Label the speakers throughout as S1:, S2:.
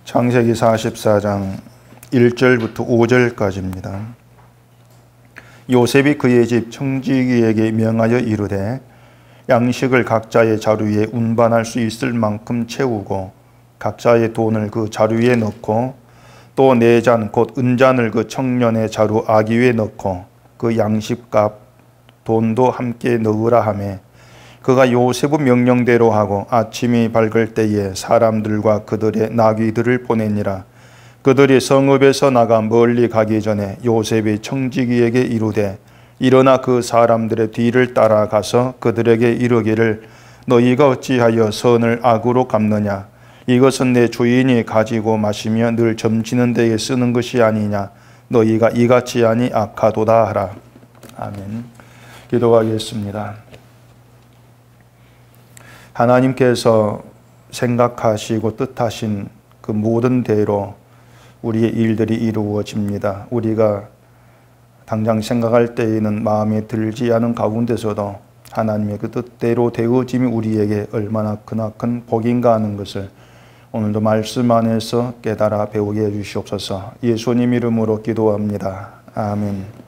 S1: 창세기 44장 1절부터 5절까지입니다. 요셉이 그의 집 청지기에게 명하여 이르되 양식을 각자의 자루에 운반할 수 있을 만큼 채우고 각자의 돈을 그 자루에 넣고 또 네 잔 곧 은잔을 그 청년의 자루 아기에 넣고 그 양식값 돈도 함께 넣으라 하매 그가 요셉의 명령대로 하고 아침이 밝을 때에 사람들과 그들의 나귀들을 보내니라. 그들이 성읍에서 나가 멀리 가기 전에 요셉이 청지기에게 이르되 일어나 그 사람들의 뒤를 따라가서 그들에게 이르기를 너희가 어찌하여 선을 악으로 갚느냐. 이것은 내 주인이 가지고 마시며 늘 점치는 데에 쓰는 것이 아니냐. 너희가 이같이 하니 악하도다 하라. 아멘. 기도하겠습니다. 하나님께서 생각하시고 뜻하신 그 모든 대로 우리의 일들이 이루어집니다. 우리가 당장 생각할 때에는 마음에 들지 않은 가운데서도 하나님의 그 뜻대로 되어짐이 우리에게 얼마나 크나큰 복인가 하는 것을 오늘도 말씀 안에서 깨달아 배우게 해주시옵소서. 예수님 이름으로 기도합니다. 아멘.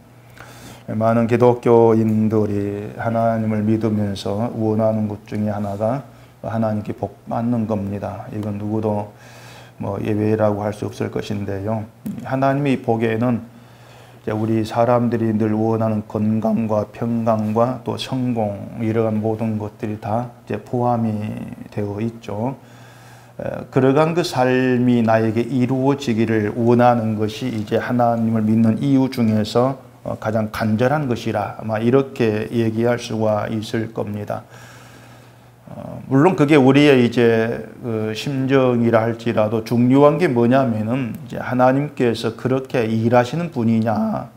S1: 많은 기독교인들이 하나님을 믿으면서 원하는 것 중에 하나가 하나님께 복 받는 겁니다. 이건 누구도 예외라고 할 수 없을 것인데요. 하나님이 보기에는 우리 사람들이 늘 원하는 건강과 평강과 또 성공 이러한 모든 것들이 다 포함이 되어 있죠. 그러한 그 삶이 나에게 이루어지기를 원하는 것이 이제 하나님을 믿는 이유 중에서 가장 간절한 것이라 아마 이렇게 얘기할 수가 있을 겁니다. 물론 그게 우리의 이제 그 심정이라 할지라도 중요한 게 뭐냐면은 이제 하나님께서 그렇게 일하시는 분이냐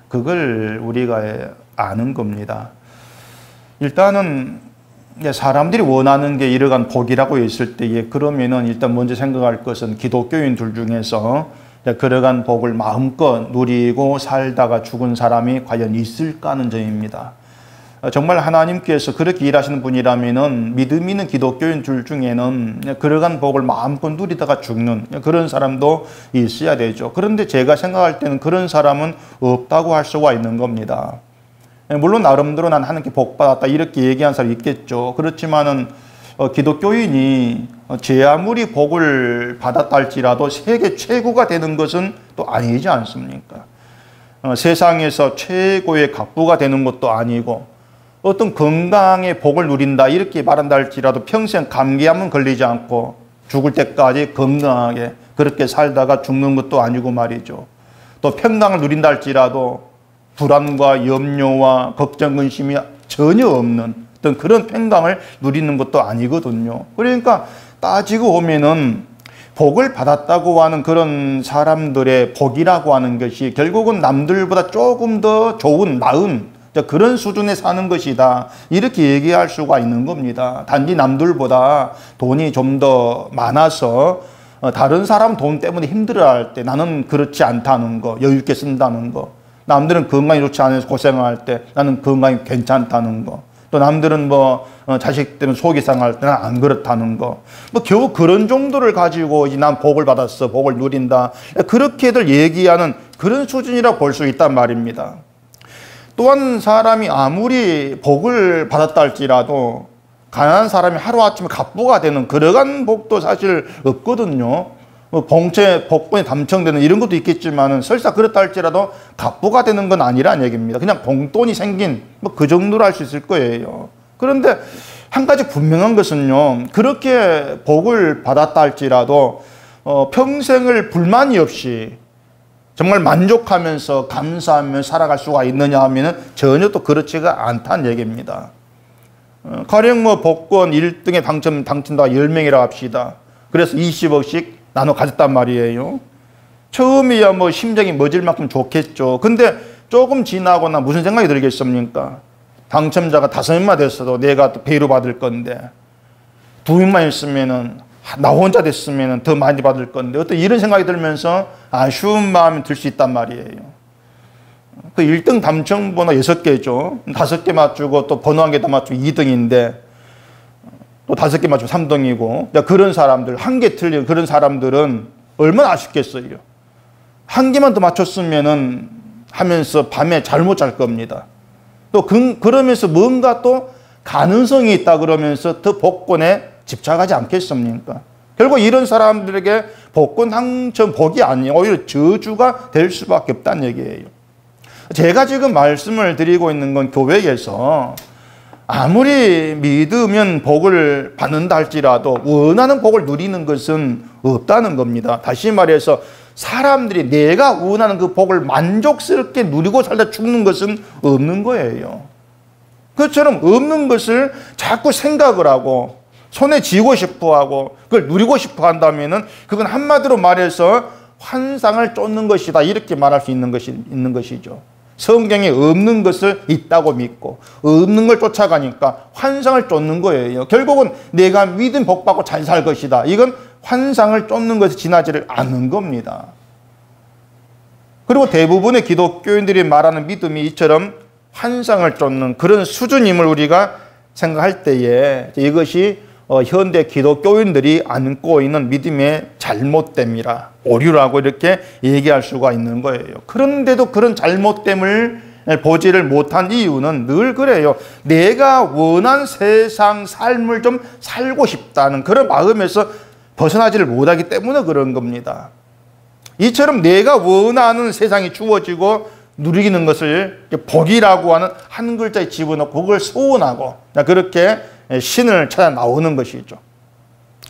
S1: 그걸 우리가 아는 겁니다. 일단은 사람들이 원하는 게 이러한 복이라고 했을 때에 그러면은 일단 먼저 생각할 것은 기독교인들 중에서 그러한 복을 마음껏 누리고 살다가 죽은 사람이 과연 있을까 하는 점입니다. 정말 하나님께서 그렇게 일하시는 분이라면은 믿음 있는 기독교인들 중에는 그러한 복을 마음껏 누리다가 죽는 그런 사람도 있어야 되죠. 그런데 제가 생각할 때는 그런 사람은 없다고 할 수가 있는 겁니다. 물론 나름대로 난 하나님께 복 받았다 이렇게 얘기한 사람이 있겠죠. 그렇지만은 기독교인이 제 아무리 복을 받았다 할지라도 세계 최고가 되는 것은 또 아니지 않습니까? 세상에서 최고의 갑부가 되는 것도 아니고 어떤 건강의 복을 누린다 이렇게 말한다 할지라도 평생 감기암은 걸리지 않고 죽을 때까지 건강하게 그렇게 살다가 죽는 것도 아니고 말이죠. 또 평강을 누린다 할지라도 불안과 염려와 걱정, 근심이 전혀 없는 어떤 그런 평강을 누리는 것도 아니거든요. 그러니까 따지고 보면은 복을 받았다고 하는 그런 사람들의 복이라고 하는 것이 결국은 남들보다 조금 더 좋은, 나은 그런 수준에 사는 것이다. 이렇게 얘기할 수가 있는 겁니다. 단지 남들보다 돈이 좀 더 많아서 다른 사람 돈 때문에 힘들어할 때 나는 그렇지 않다는 거, 여유 있게 쓴다는 거. 남들은 건강이 좋지 않아서 고생할 때 나는 건강이 괜찮다는 거. 또 남들은 자식 때문에 속이 상할 때는 안 그렇다는 거. 겨우 그런 정도를 가지고 난 복을 받았어, 복을 누린다. 그렇게들 얘기하는 그런 수준이라 볼 수 있단 말입니다. 또한 사람이 아무리 복을 받았다 할지라도 가난한 사람이 하루아침에 갑부가 되는 그러한 복도 사실 없거든요. 복권에 당첨되는 이런 것도 있겠지만은 설사 그렇다 할지라도 갑부가 되는 건 아니란 얘기입니다. 그냥 봉돈이 생긴 그 정도로 할 수 있을 거예요. 그런데 한 가지 분명한 것은요. 그렇게 복을 받았다 할지라도 평생을 불만이 없이 정말 만족하면서 감사하며 살아갈 수가 있느냐 하면은 전혀 또 그렇지가 않다는 얘기입니다. 가령 복권 1등에 당첨자가 10명이라고 합시다. 그래서 20억씩 나눠 가졌단 말이에요. 처음이야 심정이 멎을 만큼 좋겠죠. 근데 조금 지나거나 무슨 생각이 들겠습니까? 당첨자가 5명만 됐어도 내가 또 배로 받을 건데 2명만 있으면은 나 혼자 됐으면 더 많이 받을 건데 어떤 이런 생각이 들면서 아쉬운 마음이 들 수 있단 말이에요. 그 1등 당첨번호 6개죠. 5개 맞추고 또 번호 1개 더 맞추고 2등인데 또 5개 맞추면 3등이고 그런 사람들, 한 개 틀린 그런 사람들은 얼마나 아쉽겠어요. 한 개만 더 맞췄으면은 하면서 밤에 잠 못 잘 겁니다. 또 그러면서 뭔가 또 가능성이 있다 그러면서 더 복권에 집착하지 않겠습니까? 결국 이런 사람들에게 복권 당첨 복이 아니에요. 오히려 저주가 될 수밖에 없다는 얘기예요. 제가 지금 말씀을 드리고 있는 건 교회에서 아무리 믿으면 복을 받는다 할지라도 원하는 복을 누리는 것은 없다는 겁니다. 다시 말해서 사람들이 내가 원하는 그 복을 만족스럽게 누리고 살다 죽는 것은 없는 거예요. 그것처럼 없는 것을 자꾸 생각을 하고 손에 쥐고 싶어 하고 그걸 누리고 싶어 한다면은 그건 한마디로 말해서 환상을 쫓는 것이다. 이렇게 말할 수 있는 것이죠. 성경에 없는 것을 있다고 믿고 없는 걸 쫓아가니까 환상을 쫓는 거예요. 결국은 내가 믿은 복 받고 잘 살 것이다. 이건 환상을 쫓는 것에 지나지를 않는 겁니다. 그리고 대부분의 기독교인들이 말하는 믿음이 이처럼 환상을 쫓는 그런 수준임을 우리가 생각할 때에 이것이 현대 기독교인들이 안고 있는 믿음의 잘못됨이라 오류라고 이렇게 얘기할 수가 있는 거예요. 그런데도 그런 잘못됨을 보지를 못한 이유는 늘 그래요. 내가 원한 세상 삶을 좀 살고 싶다는 그런 마음에서 벗어나지를 못하기 때문에 그런 겁니다. 이처럼 내가 원하는 세상이 주어지고 누리는 것을 복이라고 하는 한 글자에 집어넣고 그걸 소원하고 그렇게 신을 찾아 나오는 것이죠.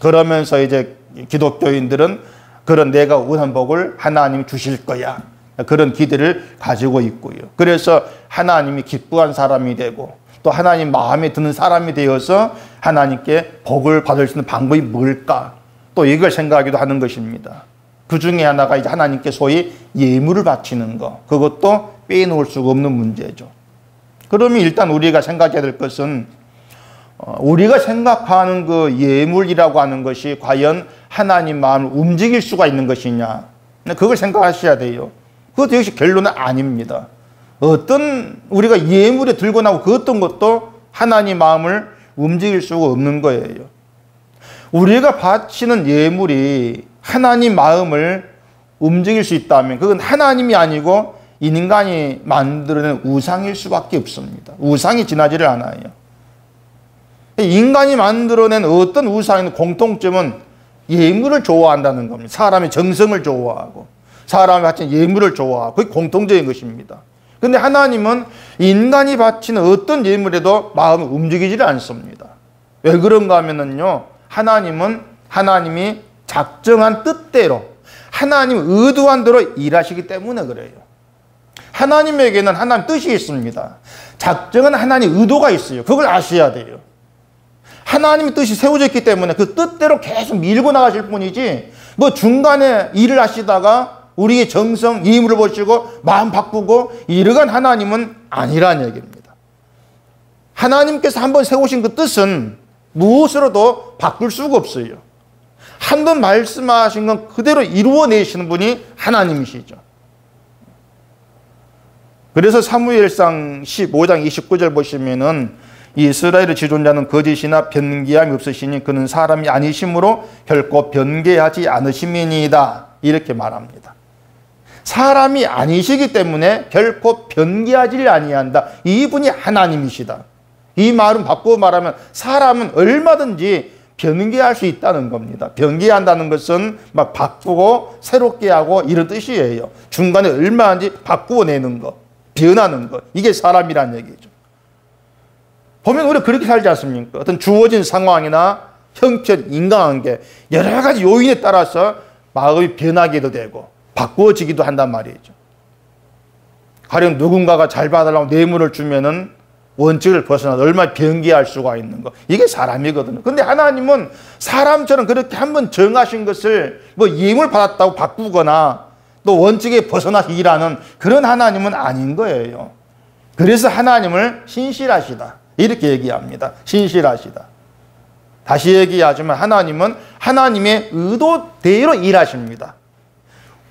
S1: 그러면서 이제 기독교인들은 그런 내가 원한 복을 하나님이 주실 거야. 그런 기대를 가지고 있고요. 그래서 하나님이 기뻐한 사람이 되고 또 하나님 마음에 드는 사람이 되어서 하나님께 복을 받을 수 있는 방법이 뭘까? 또 이걸 생각하기도 하는 것입니다. 그 중에 하나가 이제 하나님께 소위 예물을 바치는 것. 그것도 빼놓을 수가 없는 문제죠. 그러면 일단 우리가 생각해야 될 것은 우리가 생각하는 그 예물이라고 하는 것이 과연 하나님 마음을 움직일 수가 있는 것이냐. 그걸 생각하셔야 돼요. 그것도 역시 결론은 아닙니다. 어떤 우리가 예물에 들고 나오고 그 어떤 것도 하나님 마음을 움직일 수가 없는 거예요. 우리가 바치는 예물이 하나님 마음을 움직일 수 있다면 그건 하나님이 아니고 인간이 만들어낸 우상일 수밖에 없습니다. 우상이 지나지를 않아요. 인간이 만들어낸 어떤 우상의 공통점은 예물을 좋아한다는 겁니다. 사람의 정성을 좋아하고 사람이 바친 예물을 좋아하고 그게 공통적인 것입니다. 그런데 하나님은 인간이 바치는 어떤 예물에도 마음이 움직이지를 않습니다. 왜 그런가 하면요, 하나님은 하나님이 작정한 뜻대로 하나님 의도한 대로 일하시기 때문에 그래요. 하나님에게는 하나님 뜻이 있습니다. 작정한 하나님 의도가 있어요. 그걸 아셔야 돼요. 하나님의 뜻이 세워져 있기 때문에 그 뜻대로 계속 밀고 나가실 뿐이지 뭐 중간에 일을 하시다가 우리의 정성, 예물을 보시고 마음 바꾸고 이러한 하나님은 아니라는 얘기입니다. 하나님께서 한번 세우신 그 뜻은 무엇으로도 바꿀 수가 없어요. 한번 말씀하신 건 그대로 이루어내시는 분이 하나님이시죠. 그래서 사무엘상 15장 29절 보시면은 이스라엘의 지존자는 거짓이나 변개함이 없으시니 그는 사람이 아니심으로 결코 변개하지 않으심이니이다. 이렇게 말합니다. 사람이 아니시기 때문에 결코 변개하지 아니한다. 이분이 하나님이시다. 이 말은 바꾸어 말하면 사람은 얼마든지 변개할 수 있다는 겁니다. 변개한다는 것은 막 바꾸고 새롭게 하고 이런 뜻이에요. 중간에 얼마든지 바꾸어내는 것, 변하는 것. 이게 사람이라는 얘기죠. 보면 우리가 그렇게 살지 않습니까? 어떤 주어진 상황이나 형편, 인간관계 여러 가지 요인에 따라서 마음이 변하기도 되고 바꾸어지기도 한단 말이죠. 가령 누군가가 잘 봐달라고 뇌물을 주면은 원칙을 벗어나 얼마나 변개할 수가 있는 거. 이게 사람이거든요. 근데 하나님은 사람처럼 그렇게 한번 정하신 것을 뭐 예물 받았다고 바꾸거나 또 원칙에 벗어나서 일하는 그런 하나님은 아닌 거예요. 그래서 하나님을 신실하시다. 이렇게 얘기합니다. 신실하시다. 다시 얘기하지만 하나님은 하나님의 의도대로 일하십니다.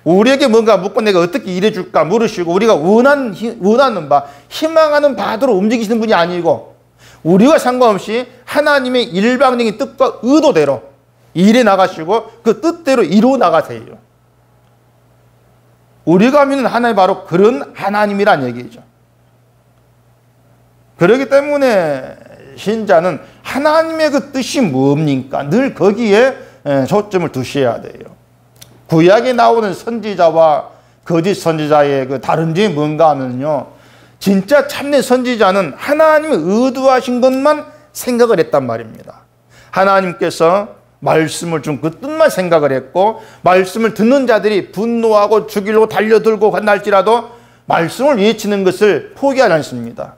S1: 우리에게 뭔가 묻고 내가 어떻게 일해줄까 물으시고 우리가 원하는 바, 희망하는 바대로 움직이시는 분이 아니고 우리와 상관없이 하나님의 일방적인 뜻과 의도대로 일해 나가시고 그 뜻대로 이루어 나가세요. 우리가 믿는 하나님이 바로 그런 하나님이란 얘기죠. 그렇기 때문에 신자는 하나님의 그 뜻이 뭡니까? 늘 거기에 초점을 두셔야 돼요. 구약에 나오는 선지자와 거짓 선지자의 그 다른 점이 뭔가 하면요, 진짜 참된 선지자는 하나님이 의도하신 것만 생각을 했단 말입니다. 하나님께서 말씀을 준 그 뜻만 생각을 했고, 말씀을 듣는 자들이 분노하고 죽이려고 달려들고 간날지라도 말씀을 외치는 것을 포기하지 않습니다.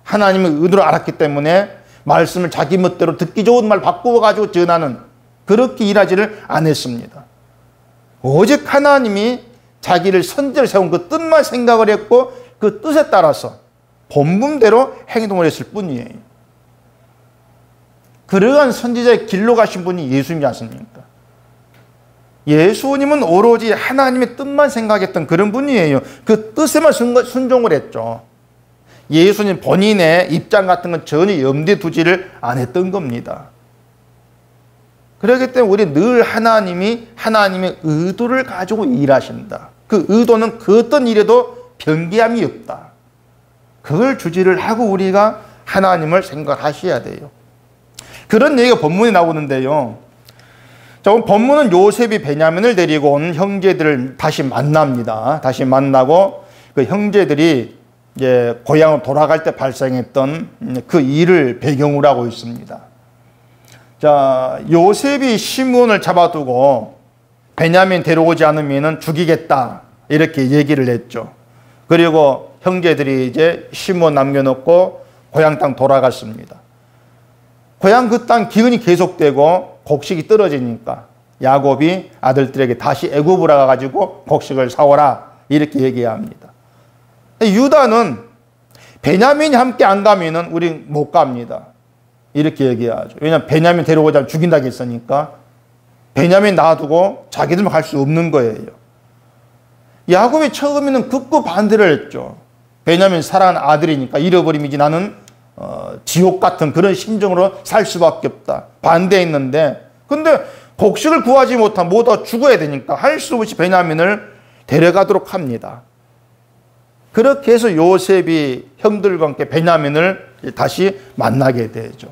S1: 하나님의 의도를 알았기 때문에 말씀을 자기 멋대로 듣기 좋은 말 바꾸어가지고 전하는, 그렇게 일하지를 않았습니다. 오직 하나님이 자기를 선지자로 세운 그 뜻만 생각을 했고, 그 뜻에 따라서 본분대로 행동을 했을 뿐이에요. 그러한 선지자의 길로 가신 분이 예수님이지 않습니까? 예수님은 오로지 하나님의 뜻만 생각했던 그런 분이에요. 그 뜻에만 순종을 했죠. 예수님 본인의 입장 같은 건 전혀 염두에 두지를 않았던 겁니다. 그렇기 때문에 우리 늘 하나님이 하나님의 의도를 가지고 일하신다. 그 의도는 그 어떤 일에도 변기함이 없다. 그걸 주지를 하고 우리가 하나님을 생각하셔야 돼요. 그런 얘기가 본문에 나오는데요. 자, 본문은 요셉이 베냐민을 데리고 온 형제들을 다시 만납니다. 다시 만나고 그 형제들이 이제 고향으로 돌아갈 때 발생했던 그 일을 배경으로 하고 있습니다. 자, 요셉이 시므온을 잡아두고 베냐민 데려오지 않으면 죽이겠다, 이렇게 얘기를 했죠. 그리고 형제들이 이제 시므온 남겨놓고 고향 땅 돌아갔습니다. 고향 그 땅 기근이 계속되고 곡식이 떨어지니까 야곱이 아들들에게 다시 애굽으로 가가지고 곡식을 사오라, 이렇게 얘기합니다. 유다는 베냐민이 함께 안 가면은 우리 못 갑니다, 이렇게 얘기하죠. 왜냐하면 베냐민 데려오자면 죽인다고 했으니까 베냐민 놔두고 자기들만 갈 수 없는 거예요. 야곱이 처음에는 극구 반대를 했죠. 베냐민 사랑하는 아들이니까 잃어버림이지 나는 지옥 같은 그런 심정으로 살 수밖에 없다, 반대했는데, 근데 곡식을 구하지 못하면 모두 죽어야 되니까 할 수 없이 베냐민을 데려가도록 합니다. 그렇게 해서 요셉이 형들과 함께 베냐민을 다시 만나게 되죠.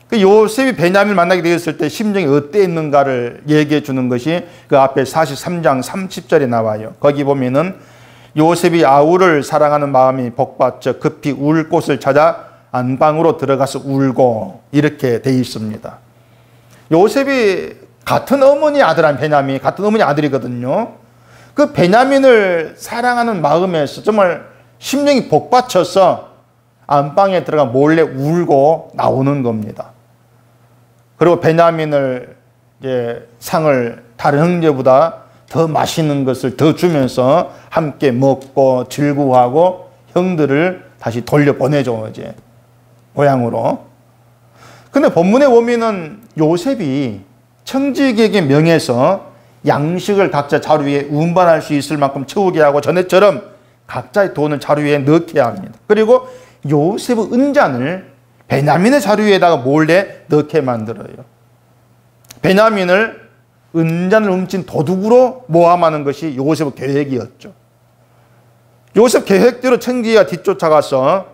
S1: 그 요셉이 베냐민을 만나게 되었을 때 심정이 어땠는가를 얘기해 주는 것이 그 앞에 43장 30절에 나와요. 거기 보면은 요셉이 아우를 사랑하는 마음이 복받쳐 급히 울 곳을 찾아 안방으로 들어가서 울고, 이렇게 돼 있습니다. 요셉이 같은 어머니 아들한 베냐민, 같은 어머니 아들이거든요. 그 베냐민을 사랑하는 마음에서 정말 심령이 복받쳐서 안방에 들어가 몰래 울고 나오는 겁니다. 그리고 베냐민을 이제 상을 다른 형제보다 더 맛있는 것을 더 주면서 함께 먹고 즐거워하고 형들을 다시 돌려보내죠, 이제 고향으로. 근데 본문에 보면은 요셉이 청지기에게 명해서 양식을 각자 자루 위에 운반할 수 있을 만큼 채우게 하고 전에처럼 각자의 돈을 자루 위에 넣게 합니다. 그리고 요셉의 은잔을 베냐민의 자루 위에다가 몰래 넣게 만들어요. 베냐민을 은잔을 훔친 도둑으로 모함하는 것이 요셉의 계획이었죠. 요셉 계획대로 청지기가 뒤쫓아가서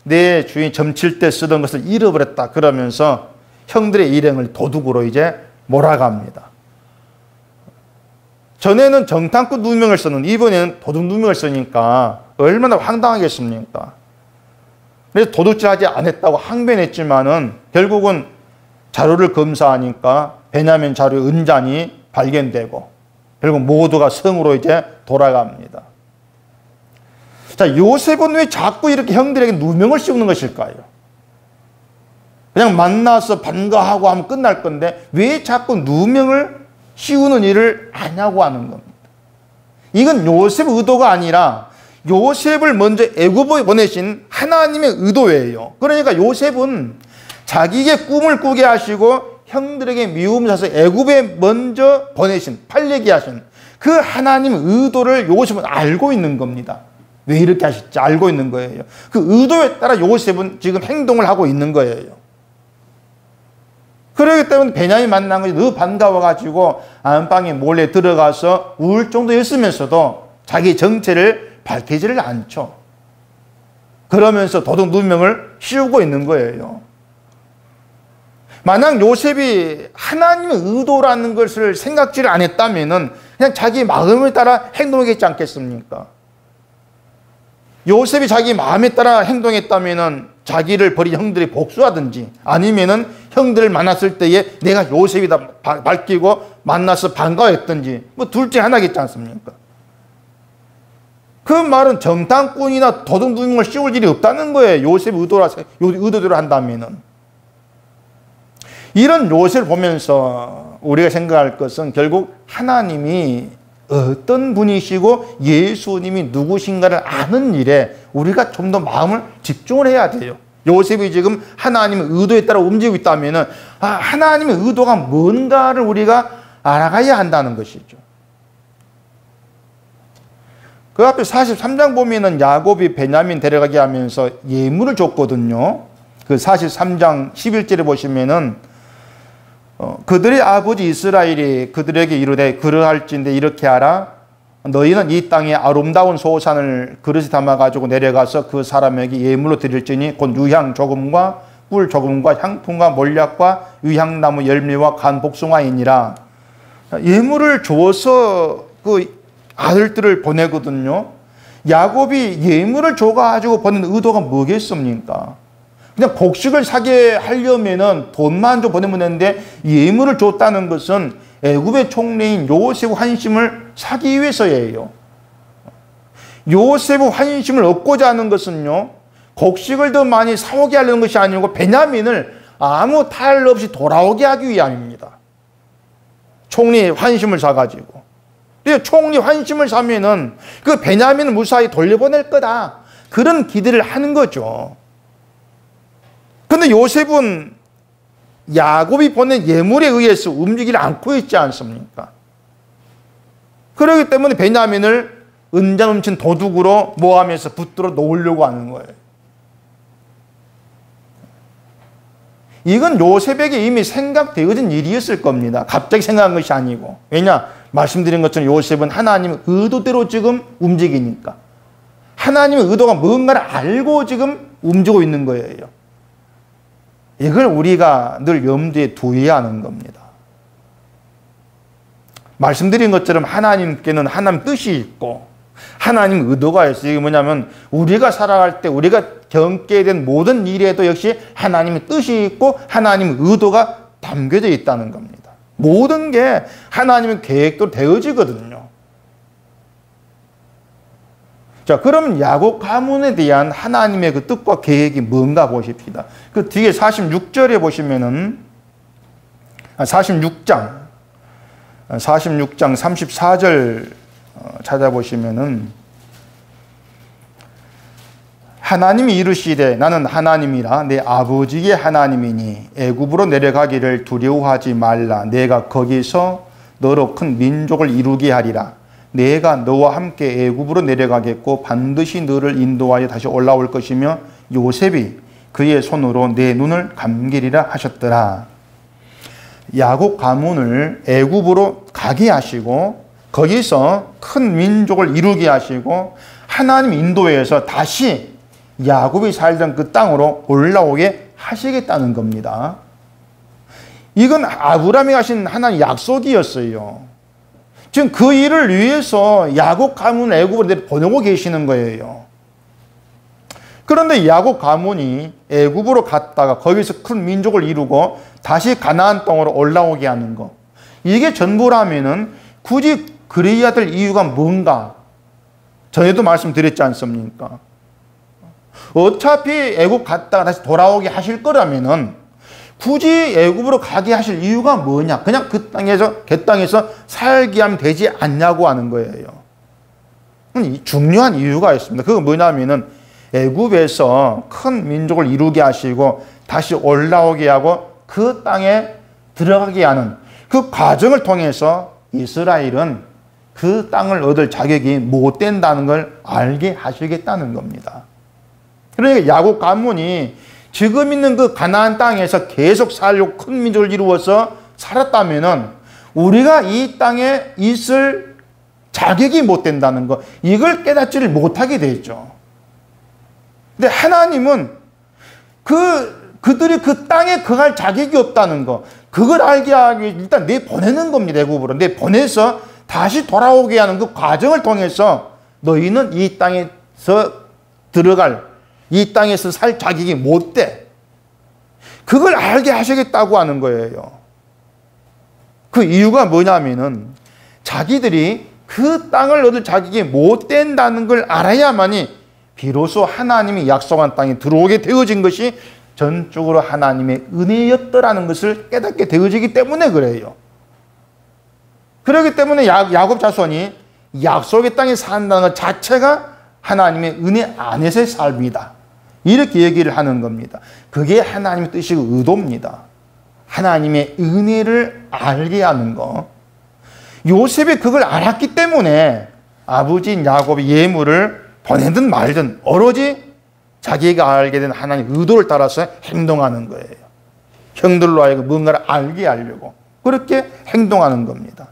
S1: 내 주인 점칠 때 쓰던 것을 잃어버렸다 그러면서 형들의 일행을 도둑으로 이제 몰아갑니다. 전에는 정탐꾼 누명을 썼는데 이번에는 도둑 누명을 쓰니까 얼마나 황당하겠습니까? 그래서 도둑질하지 않았다고 항변했지만은 결국은 자료를 검사하니까 베냐민 자료 은잔이 발견되고 결국 모두가 성으로 이제 돌아갑니다. 자, 요셉은 왜 자꾸 이렇게 형들에게 누명을 씌우는 것일까요? 그냥 만나서 반가하고 하면 끝날 건데 왜 자꾸 누명을 씌우는 일을 하냐고 하는 겁니다. 이건 요셉의 의도가 아니라 요셉을 먼저 애굽에 보내신 하나님의 의도예요. 그러니까 요셉은 자기의 꿈을 꾸게 하시고 형들에게 미움 사서 애굽에 먼저 보내신, 팔리게 하신 그 하나님의 의도를 요셉은 알고 있는 겁니다. 왜 이렇게 하실지 알고 있는 거예요. 그 의도에 따라 요셉은 지금 행동을 하고 있는 거예요. 그러기 때문에 베냐민 만난 것이 너무 반가워가지고 안방에 몰래 들어가서 울 정도였으면서도 자기 정체를 밝히지를 않죠. 그러면서 도둑 누명을 씌우고 있는 거예요. 만약 요셉이 하나님의 의도라는 것을 생각지를 안 했다면 그냥 자기 마음을 따라 행동하겠지 않겠습니까? 요셉이 자기 마음에 따라 행동했다면 자기를 버린 형들이 복수하든지 아니면 형들을 만났을 때에 내가 요셉이다 밝히고 만나서 반가워했든지 뭐 둘 중 하나겠지 않습니까? 그 말은 정탐꾼이나 도둑 누명을 씌울 일이 없다는 거예요. 요셉의 의도대로 한다면은. 이런 요셉을 보면서 우리가 생각할 것은 결국 하나님이 어떤 분이시고 예수님이 누구신가를 아는 일에 우리가 좀 더 마음을 집중을 해야 돼요. 요셉이 지금 하나님의 의도에 따라 움직이고 있다면 하나님의 의도가 뭔가를 우리가 알아가야 한다는 것이죠. 그 앞에 43장 보면은 야곱이 베냐민 데려가게 하면서 예물을 줬거든요. 그 43장 11절에 보시면은 그들의 아버지 이스라엘이 그들에게 이르되 그러할진대 이렇게 하라. 너희는 이 땅에 아름다운 소산을 그릇에 담아가지고 내려가서 그 사람에게 예물로 드릴지니 곧 유향 조금과 꿀 조금과 향품과 몰약과 유향나무 열매와 간 복숭아이니라. 예물을 주어서 그 아들들을 보내거든요. 야곱이 예물을 줘가지고 보낸 의도가 뭐겠습니까? 그냥 곡식을 사게 하려면은 돈만 좀 보내면 되는데 예물을 줬다는 것은 애굽의 총리인 요셉의 환심을 사기 위해서예요. 요셉의 환심을 얻고자 하는 것은요, 곡식을 더 많이 사오게 하려는 것이 아니고 베냐민을 아무 탈 없이 돌아오게 하기 위함입니다. 총리의 환심을 사가지고. 총리 환심을 사면은 그 베냐민을 무사히 돌려보낼 거다. 그런 기대를 하는 거죠. 근데 요셉은 야곱이 보낸 예물에 의해서 움직이지 않고 있지 않습니까? 그렇기 때문에 베냐민을 은자 넘친 도둑으로 모함해서 붙들어 놓으려고 하는 거예요. 이건 요셉에게 이미 생각되어진 일이었을 겁니다. 갑자기 생각한 것이 아니고. 왜냐? 말씀드린 것처럼 요셉은 하나님의 의도대로 지금 움직이니까. 하나님의 의도가 뭔가를 알고 지금 움직이고 있는 거예요. 이걸 우리가 늘 염두에 두어야 하는 겁니다. 말씀드린 것처럼 하나님께는 하나님 뜻이 있고 하나님 의도가 있어요. 이게 뭐냐면 우리가 살아갈 때 우리가 겪게 된 모든 일에도 역시 하나님의 뜻이 있고 하나님의 의도가 담겨져 있다는 겁니다. 모든 게 하나님의 계획도 되어지거든요. 자, 그럼 야곱 가문에 대한 하나님의 그 뜻과 계획이 뭔가 보십시다. 그 뒤에 46절에 보시면은 46장 34절 찾아보시면은 하나님이 이르시되 나는 하나님이라 내 아버지의 하나님이니 애굽으로 내려가기를 두려워하지 말라. 내가 거기서 너로 큰 민족을 이루게 하리라. 내가 너와 함께 애굽으로 내려가겠고 반드시 너를 인도하여 다시 올라올 것이며 요셉이 그의 손으로 내 눈을 감기리라 하셨더라. 야곱 가문을 애굽으로 가게 하시고 거기서 큰 민족을 이루게 하시고 하나님 인도에서 다시 야곱이 살던 그 땅으로 올라오게 하시겠다는 겁니다. 이건 아브라함이 하신 하나님의 약속이었어요. 지금 그 일을 위해서 야곱 가문을 애굽으로 보내고 계시는 거예요. 그런데 야곱 가문이 애굽으로 갔다가 거기서 큰 민족을 이루고 다시 가나안 땅으로 올라오게 하는 것, 이게 전부라면은 굳이 그래야 될 이유가 뭔가? 전에도 말씀드렸지 않습니까? 어차피 애굽 갔다가 다시 돌아오게 하실 거라면은 굳이 애굽으로 가게 하실 이유가 뭐냐? 그냥 그 땅에서 살게 하면 되지 않냐고 하는 거예요. 중요한 이유가 있습니다. 그건 뭐냐면은 애굽에서 큰 민족을 이루게 하시고 다시 올라오게 하고 그 땅에 들어가게 하는 그 과정을 통해서 이스라엘은 그 땅을 얻을 자격이 못 된다는 걸 알게 하시겠다는 겁니다. 그러니까 야곱 가문이 지금 있는 그 가나안 땅에서 계속 살려고 큰 민족을 이루어서 살았다면은 우리가 이 땅에 있을 자격이 못 된다는 거, 이걸 깨닫지를 못하게 되죠. 근데 하나님은 그들이 그 땅에 거할 자격이 없다는 거, 그걸 알게 하기 위해 일단 내보내는 겁니다. 애굽으로 내보내서 다시 돌아오게 하는 그 과정을 통해서 너희는 이 땅에서 들어갈, 이 땅에서 살 자격이 못 돼. 그걸 알게 하시겠다고 하는 거예요. 그 이유가 뭐냐면은 자기들이 그 땅을 얻을 자격이 못 된다는 걸 알아야만이 비로소 하나님이 약속한 땅에 들어오게 되어진 것이 전적으로 하나님의 은혜였더라는 것을 깨닫게 되어지기 때문에 그래요. 그렇기 때문에 야곱 자손이 약속의 땅에 산다는 것 자체가 하나님의 은혜 안에서의 삶이다. 이렇게 얘기를 하는 겁니다. 그게 하나님의 뜻이고 의도입니다. 하나님의 은혜를 알게 하는 거. 요셉이 그걸 알았기 때문에 아버지인 야곱이 예물을 보내든 말든 오로지 자기가 알게 된 하나님의 의도를 따라서 행동하는 거예요. 형들로 하여금 뭔가를 알게 하려고 그렇게 행동하는 겁니다.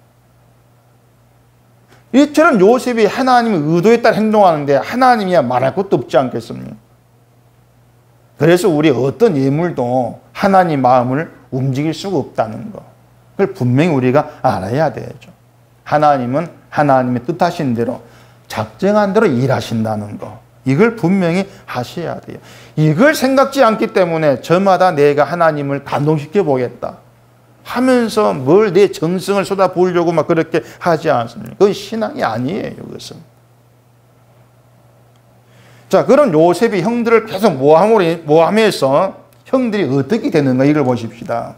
S1: 이처럼 요셉이 하나님의 의도에 따라 행동하는데 하나님이야 말할 것도 없지 않겠습니까? 그래서 우리 어떤 예물도 하나님 마음을 움직일 수가 없다는 거, 그걸 분명히 우리가 알아야 되죠. 하나님은 하나님의 뜻하신 대로 작정한 대로 일하신다는 거, 이걸 분명히 하셔야 돼요. 이걸 생각지 않기 때문에 저마다 내가 하나님을 감동시켜 보겠다 하면서 뭘 내 정성을 쏟아부으려고 막 그렇게 하지 않습니까? 그건 신앙이 아니에요. 그것은. 자, 그런 요셉이 형들을 계속 모함해서 형들이 어떻게 되는가 이걸 보십시다.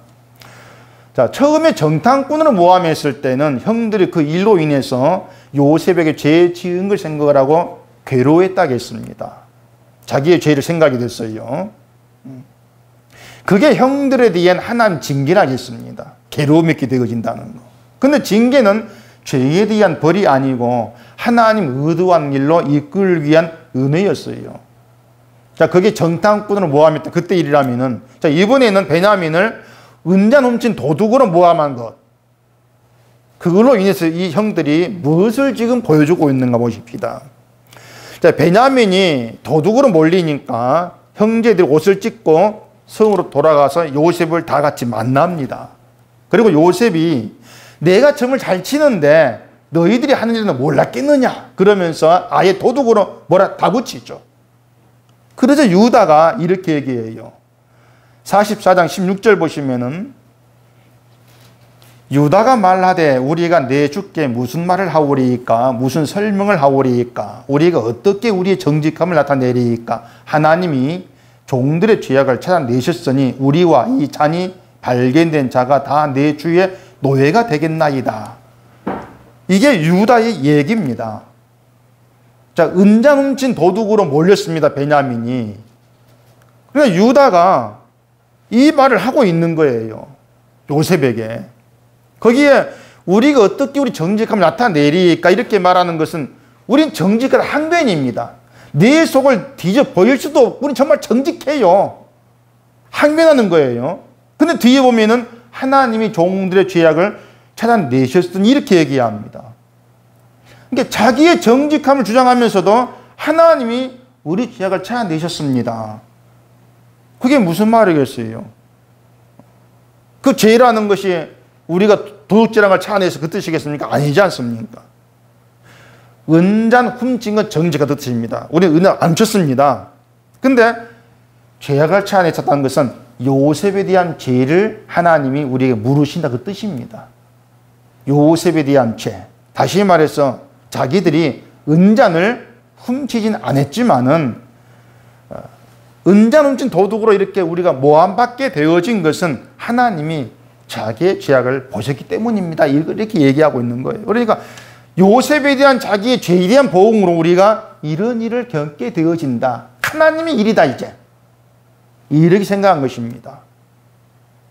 S1: 자, 처음에 정탐꾼으로 모함했을 때는 형들이 그 일로 인해서 요셉에게 죄 지은 걸 생각을 하고 괴로워했다겠습니다. 자기의 죄를 생각이 됐어요. 그게 형들에 대한 하나님 징계라겠습니다. 괴로움이 있게 되어진다는 거. 근데 징계는 죄에 대한 벌이 아니고 하나님 의도한 일로 이끌기 위한 은혜였어요. 자, 그게 정탐꾼으로 모함했다. 그때 일이라면은, 자, 이번에는 베냐민을 은자 훔친 도둑으로 모함한 것. 그걸로 인해서 이 형들이 무엇을 지금 보여주고 있는가 보십시다. 자, 베냐민이 도둑으로 몰리니까 형제들이 옷을 찢고 성으로 돌아가서 요셉을 다 같이 만납니다. 그리고 요셉이 내가 점을 잘 치는데 너희들이 하는 일은 몰랐겠느냐 그러면서 아예 도둑으로 뭐라 다 붙이죠. 그래서 유다가 이렇게 얘기해요. 44장 16절 보시면은 유다가 말하되 우리가 내 주께 무슨 말을 하오리이까, 무슨 설명을 하오리이까, 우리가 어떻게 우리의 정직함을 나타내리이까. 하나님이 종들의 죄악을 찾아내셨으니 우리와 이 잔이 발견된 자가 다 내 주의 노예가 되겠나이다. 이게 유다의 얘기입니다. 자, 은자 훔친 도둑으로 몰렸습니다. 베냐민이. 그러니까 유다가 이 말을 하고 있는 거예요. 요셉에게. 거기에 우리가 어떻게 우리 정직함을 나타내리까 이렇게 말하는 것은 우린 정직한 항변입니다. 내 속을 뒤져 보일 수도 없고 우린 정말 정직해요. 항변하는 거예요. 근데 뒤에 보면은 하나님이 종들의 죄악을 찾아내셨으니 이렇게 얘기합니다. 그러니까 자기의 정직함을 주장하면서도 하나님이 우리 죄악을 찾아내셨습니다. 그게 무슨 말이겠어요? 그 죄라는 것이 우리가 도둑질한 걸 찾아내서 그 뜻이겠습니까? 아니지 않습니까? 은잔 훔친 건 정직한 뜻입니다. 우리는 은을 안 쳤습니다. 근데 죄악을 찾아내셨다는 것은 요셉에 대한 죄를 하나님이 우리에게 물으신다 그 뜻입니다. 요셉에 대한 죄. 다시 말해서 자기들이 은잔을 훔치진 않았지만은 은잔 훔친 도둑으로 이렇게 우리가 모함받게 되어진 것은 하나님이 자기의 죄악을 보셨기 때문입니다. 이렇게 얘기하고 있는 거예요. 그러니까 요셉에 대한 자기의 죄에 대한 보응으로 우리가 이런 일을 겪게 되어진다. 하나님의 일이다 이제. 이렇게 생각한 것입니다.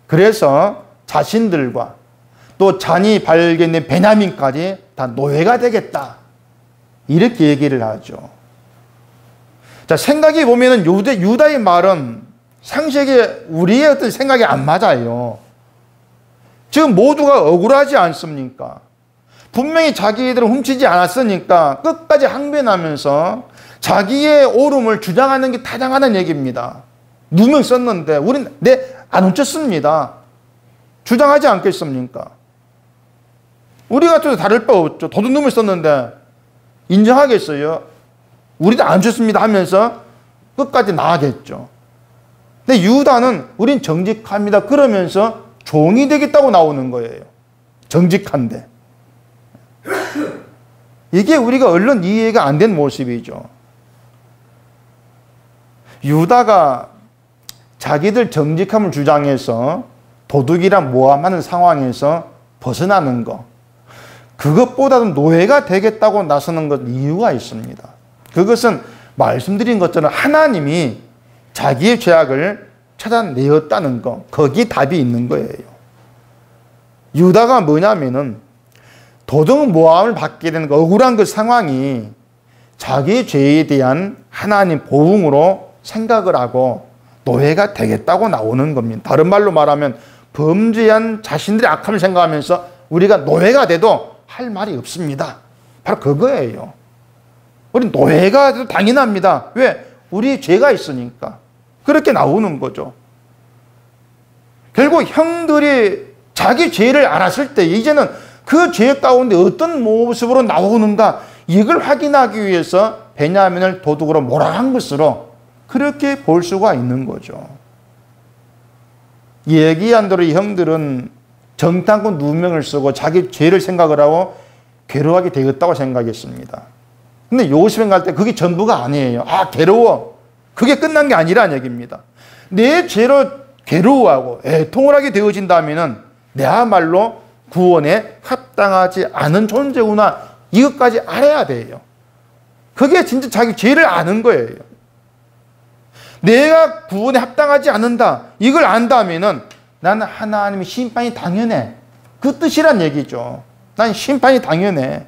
S1: 그래서 자신들과 또 잔이 발견된 베냐민까지 다 노예가 되겠다. 이렇게 얘기를 하죠. 자, 생각해 보면은 유다의 말은 상식에 우리의 어떤 생각이 안 맞아요. 지금 모두가 억울하지 않습니까? 분명히 자기들은 훔치지 않았으니까 끝까지 항변하면서 자기의 옳음을 주장하는 게 타당하다는 얘기입니다. 누명 썼는데 우린 안 훔쳤습니다. 주장하지 않겠습니까? 우리 같아도 다를 바 없죠. 도둑놈을 썼는데 인정하겠어요? 우리도 안 훔쳤습니다 하면서 끝까지 나가겠죠. 근데 유다는 우린 정직합니다 그러면서 종이 되겠다고 나오는 거예요. 정직한데. 이게 우리가 얼른 이해가 안 된 모습이죠. 유다가 자기들 정직함을 주장해서 도둑이랑 모함하는 상황에서 벗어나는 것, 그것보다도 노예가 되겠다고 나서는 것 이유가 있습니다. 그것은 말씀드린 것처럼 하나님이 자기의 죄악을 찾아내었다는 것, 거기에 답이 있는 거예요. 유다가 뭐냐면은 도둑 모함을 받게 되는 억울한 그 상황이 자기의 죄에 대한 하나님 보응으로 생각을 하고 노예가 되겠다고 나오는 겁니다. 다른 말로 말하면 범죄한 자신들의 악함을 생각하면서 우리가 노예가 돼도 할 말이 없습니다. 바로 그거예요. 우리 노예가 돼도 당연합니다. 왜? 우리 죄가 있으니까. 그렇게 나오는 거죠. 결국 형들이 자기 죄를 알았을 때 이제는 그 죄 가운데 어떤 모습으로 나오는가 이걸 확인하기 위해서 베냐민을 도둑으로 몰아간 것으로 그렇게 볼 수가 있는 거죠. 얘기한 대로 이 형들은 정탐꾼 누명을 쓰고 자기 죄를 생각을 하고 괴로워하게 되었다고 생각했습니다. 근데 요셉에 갈 때 그게 전부가 아니에요. 아, 괴로워. 그게 끝난 게 아니라는 얘기입니다. 내 죄로 괴로워하고 애통을 하게 되어진다면 내야말로 구원에 합당하지 않은 존재구나. 이것까지 알아야 돼요. 그게 진짜 자기 죄를 아는 거예요. 내가 구원에 합당하지 않는다. 이걸 안다면은 나는 하나님의 심판이 당연해. 그 뜻이란 얘기죠. 난 심판이 당연해.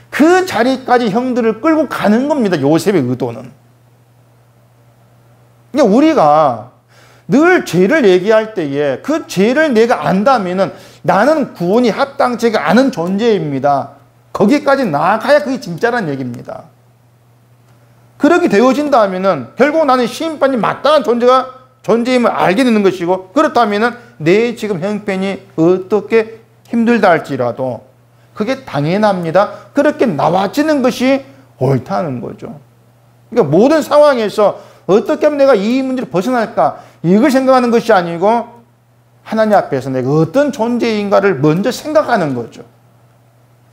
S1: 그 자리까지 형들을 끌고 가는 겁니다. 요셉의 의도는. 그러니까 우리가 늘 죄를 얘기할 때에 그 죄를 내가 안다면은 나는 구원이 합당치가 않은 존재입니다. 거기까지 나아가야 그게 진짜란 얘기입니다. 그렇게 되어진다면은 결국 나는 심판이 마땅한 존재임을 알게 되는 것이고, 그렇다면은 내 지금 형편이 어떻게 힘들다 할지라도 그게 당연합니다. 그렇게 나와지는 것이 옳다는 거죠. 그러니까 모든 상황에서 어떻게 하면 내가 이 문제를 벗어날까 이걸 생각하는 것이 아니고 하나님 앞에서 내가 어떤 존재인가를 먼저 생각하는 거죠.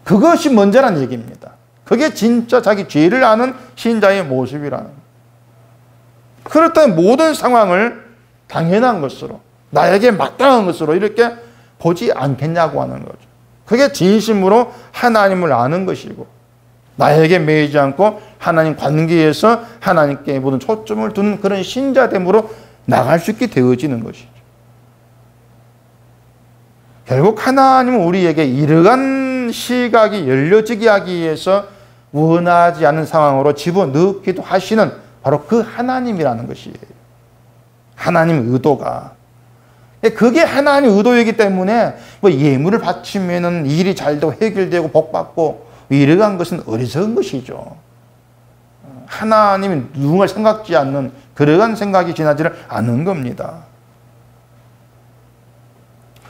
S1: 그것이 먼저란 얘기입니다. 그게 진짜 자기 죄를 아는 신자의 모습이라는 거예요. 그렇다면 모든 상황을 당연한 것으로 나에게 마땅한 것으로 이렇게 보지 않겠냐고 하는 거죠. 그게 진심으로 하나님을 아는 것이고 나에게 매이지 않고 하나님 관계에서 하나님께 모든 초점을 두는 그런 신자됨으로 나갈 수 있게 되어지는 것이죠. 결국 하나님은 우리에게 이러한 시각이 열려지게 하기 위해서 원하지 않은 상황으로 집어넣기도 하시는 바로 그 하나님이라는 것이에요. 하나님의 의도가. 그게 하나님의 의도이기 때문에 뭐 예물을 바치면은 일이 잘 되고 해결되고 복받고 이러한 것은 어리석은 것이죠. 하나님이 누군가를 생각지 않는 그러한 생각이 지나지를 않는 겁니다.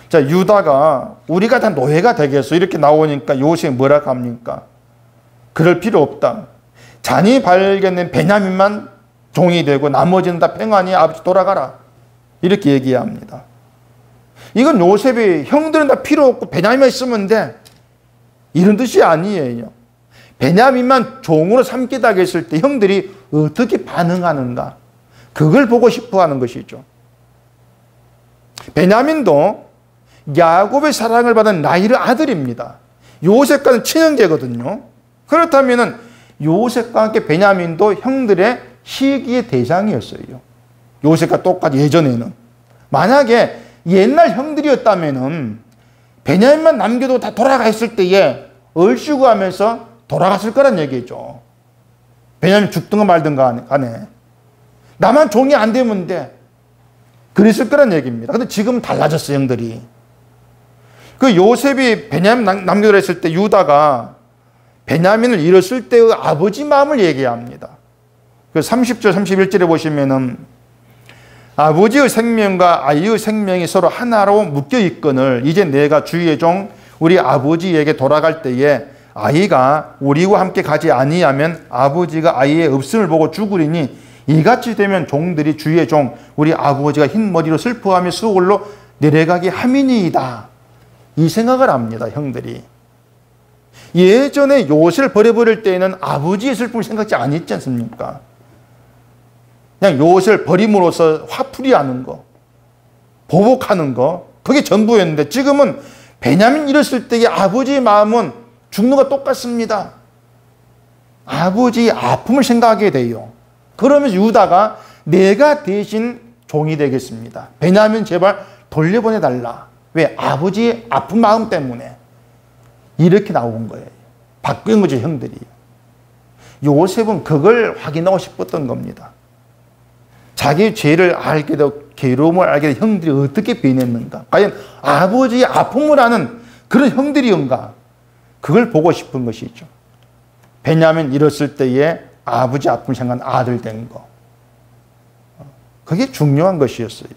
S1: 자, 유다가 우리가 다 노예가 되겠어 이렇게 나오니까 요셉이 뭐라 합니까? 그럴 필요 없다. 잔이 발견된 베냐민만 종이 되고 나머지는 다 평안히 아버지 돌아가라. 이렇게 얘기합니다. 이건 요셉이 형들은 다 필요 없고 베냐민만 있으면 돼. 이런 뜻이 아니에요. 베냐민만 종으로 삼겠다고 했을 때 형들이 어떻게 반응하는가. 그걸 보고 싶어 하는 것이죠. 베냐민도 야곱의 사랑을 받은 라헬의 아들입니다. 요셉과는 친형제거든요. 그렇다면 요셉과 함께 베냐민도 형들의 시기의 대상이었어요. 요셉과 똑같이 예전에는. 만약에 옛날 형들이었다면 베냐민만 남겨도 다 돌아가 있을 때에 얼씨구 하면서 돌아갔을 거란 얘기죠. 베냐민 죽든가 말든가 간에. 나만 종이 안 되면 돼. 그랬을 거란 얘기입니다. 근데 지금 달라졌어요, 형들이. 그 요셉이 베냐민 남겨두라 했을 때 유다가 베냐민을 잃었을 때의 아버지 마음을 얘기합니다. 그 30절, 31절에 보시면은 아버지의 생명과 아이의 생명이 서로 하나로 묶여 있거늘 이제 내가 주의 종 우리 아버지에게 돌아갈 때에 아이가 우리와 함께 가지 아니하면 아버지가 아이의 없음을 보고 죽으리니 이같이 되면 종들이 주의 종 우리 아버지가 흰 머리로 슬퍼하며 수월로 내려가게 함이니이다. 이 생각을 합니다, 형들이. 예전에 요셉을 버려버릴 때에는 아버지의 슬픔을 생각지 않았지 않습니까? 그냥 요셉을 버림으로써 화풀이하는 거, 보복하는 거, 그게 전부였는데 지금은 베냐민 잃었을 때의 아버지의 마음은 죽는 거 똑같습니다. 아버지의 아픔을 생각하게 돼요. 그러면서 유다가 내가 대신 종이 되겠습니다. 베냐민 제발 돌려보내달라. 왜? 아버지의 아픈 마음 때문에. 이렇게 나온 거예요. 바뀐 거죠, 형들이. 요셉은 그걸 확인하고 싶었던 겁니다. 자기 죄를 알게 되고 괴로움을 알게 되고 형들이 어떻게 변했는가. 과연 아버지의 아픔을 아는 그런 형들이온가. 그걸 보고 싶은 것이죠. 베냐민 잃었을 때에 아버지 아픔을 생각한 아들 된 거. 그게 중요한 것이었어요.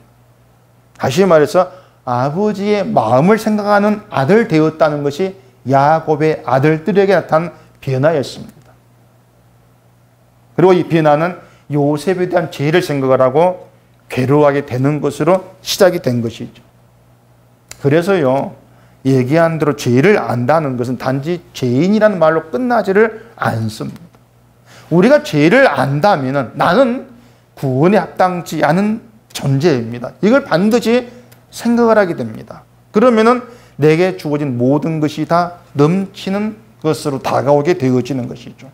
S1: 다시 말해서 아버지의 마음을 생각하는 아들 되었다는 것이 야곱의 아들들에게 나타난 변화였습니다. 그리고 이 변화는 요셉에 대한 죄를 생각을 하고 괴로워하게 되는 것으로 시작이 된 것이죠. 그래서요, 얘기한 대로 죄를 안다는 것은 단지 죄인이라는 말로 끝나지를 않습니다. 우리가 죄를 안다면 나는 구원에 합당치 않은 존재입니다. 이걸 반드시 생각을 하게 됩니다. 그러면은 내게 주어진 모든 것이 다 넘치는 것으로 다가오게 되어지는 것이죠.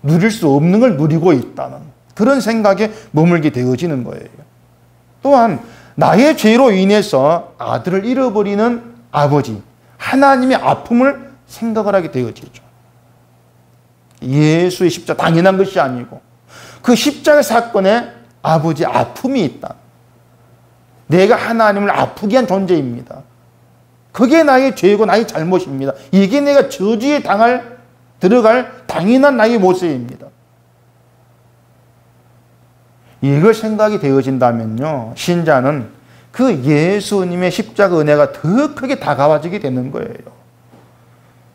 S1: 누릴 수 없는 걸 누리고 있다는 그런 생각에 머물게 되어지는 거예요. 또한 나의 죄로 인해서 아들을 잃어버리는 아버지, 하나님의 아픔을 생각을 하게 되어지죠. 예수의 십자가 당연한 것이 아니고 그 십자가 사건에 아버지의 아픔이 있다. 내가 하나님을 아프게 한 존재입니다. 그게 나의 죄고 나의 잘못입니다. 이게 내가 저주에 들어갈 당연한 나의 모습입니다. 이걸 생각이 되어진다면요, 신자는 그 예수님의 십자가 은혜가 더 크게 다가와지게 되는 거예요.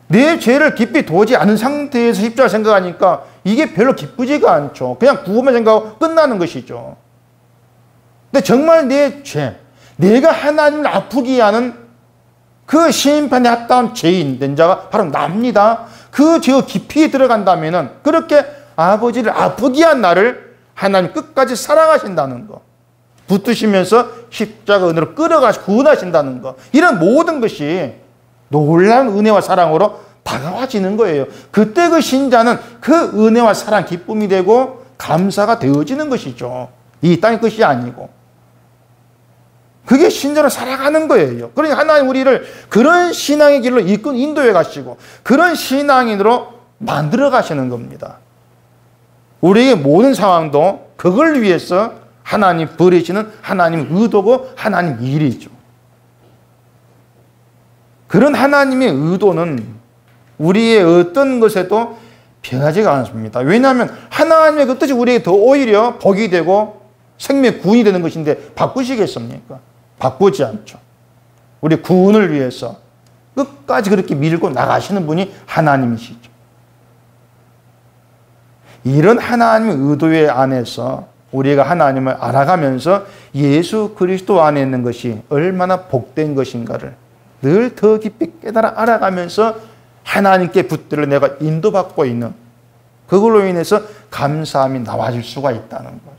S1: 내 죄를 깊이 도지 않은 상태에서 십자가 생각하니까 이게 별로 기쁘지가 않죠. 그냥 구원만 생각하고 끝나는 것이죠. 근데 정말 내 죄, 내가 하나님을 아프게 하는 그 심판에 합당한 죄인 된 자가 바로 납니다. 그 죄의 깊이 들어간다면은 그렇게 아버지를 아프게 한 나를 하나님 끝까지 사랑하신다는 거, 붙드시면서 십자가 은혜로 끌어가시 구원하신다는 거, 이런 모든 것이 놀라운 은혜와 사랑으로 다가와지는 거예요. 그때 그 신자는 그 은혜와 사랑, 기쁨이 되고 감사가 되어지는 것이죠. 이 땅의 것이 아니고. 그게 신자로 살아가는 거예요. 그러니까 하나님 우리를 그런 신앙의 길로 이끌 인도해 가시고 그런 신앙인으로 만들어 가시는 겁니다. 우리의 모든 상황도 그걸 위해서 하나님 버리시는 하나님 의도고 하나님 일이죠. 그런 하나님의 의도는 우리의 어떤 것에도 변하지가 않습니다. 왜냐하면 하나님의 그 뜻이 우리에게 더 오히려 복이 되고 생명의 구원이 되는 것인데 바꾸시겠습니까? 바꾸지 않죠. 우리 구원을 위해서 끝까지 그렇게 밀고 나가시는 분이 하나님이시죠. 이런 하나님의 의도의 안에서 우리가 하나님을 알아가면서 예수 그리스도 안에 있는 것이 얼마나 복된 것인가를 늘 더 깊이 깨달아 알아가면서 하나님께 붙들어 내가 인도받고 있는, 그걸로 인해서 감사함이 나와질 수가 있다는 거죠.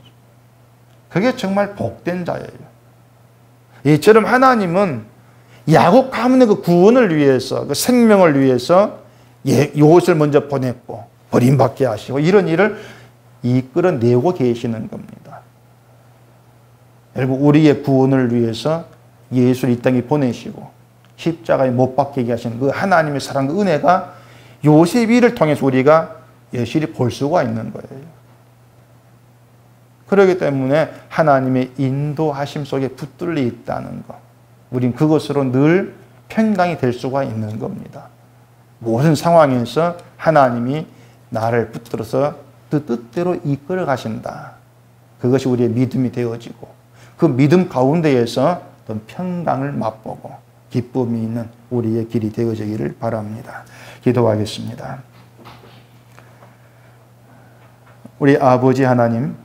S1: 그게 정말 복된 자예요. 이처럼 하나님은 야곱 가문의 그 구원을 위해서, 그 생명을 위해서 요셉을 먼저 보냈고 버림받게 하시고 이런 일을 이끌어내고 계시는 겁니다. 결국 우리의 구원을 위해서 예수를 이 땅에 보내시고 십자가에 못 박히게 하신 그 하나님의 사랑, 그 은혜가 요셉 일을 통해서 우리가 여실히 볼 수가 있는 거예요. 그렇기 때문에 하나님의 인도하심 속에 붙들려 있다는 것. 우린 그것으로 늘 평강이 될 수가 있는 겁니다. 모든 상황에서 하나님이 나를 붙들어서 그 뜻대로 이끌어 가신다. 그것이 우리의 믿음이 되어지고 그 믿음 가운데에서 어떤 평강을 맛보고 기쁨이 있는 우리의 길이 되어지기를 바랍니다. 기도하겠습니다. 우리 아버지 하나님,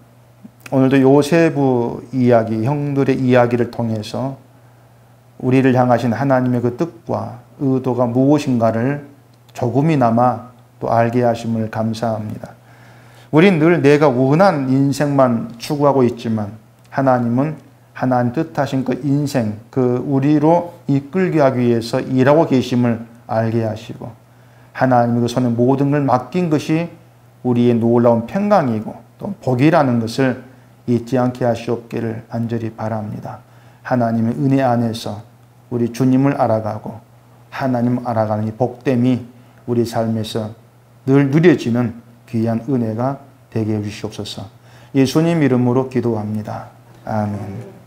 S1: 오늘도 요세부 이야기, 형들의 이야기를 통해서 우리를 향하신 하나님의 그 뜻과 의도가 무엇인가를 조금이나마 또 알게 하심을 감사합니다. 우린 늘 내가 원한 인생만 추구하고 있지만 하나님은 하나님 뜻하신 그 인생, 그 우리로 이끌게 하기 위해서 일하고 계심을 알게 하시고 하나님의 그 손에 모든 걸 맡긴 것이 우리의 놀라운 평강이고 또 복이라는 것을 잊지 않게 하시옵기를 간절히 바랍니다. 하나님의 은혜 안에서 우리 주님을 알아가고 하나님을 알아가는 이 복됨이 우리 삶에서 늘 누려지는 귀한 은혜가 되게 해주시옵소서. 예수님 이름으로 기도합니다. 아멘.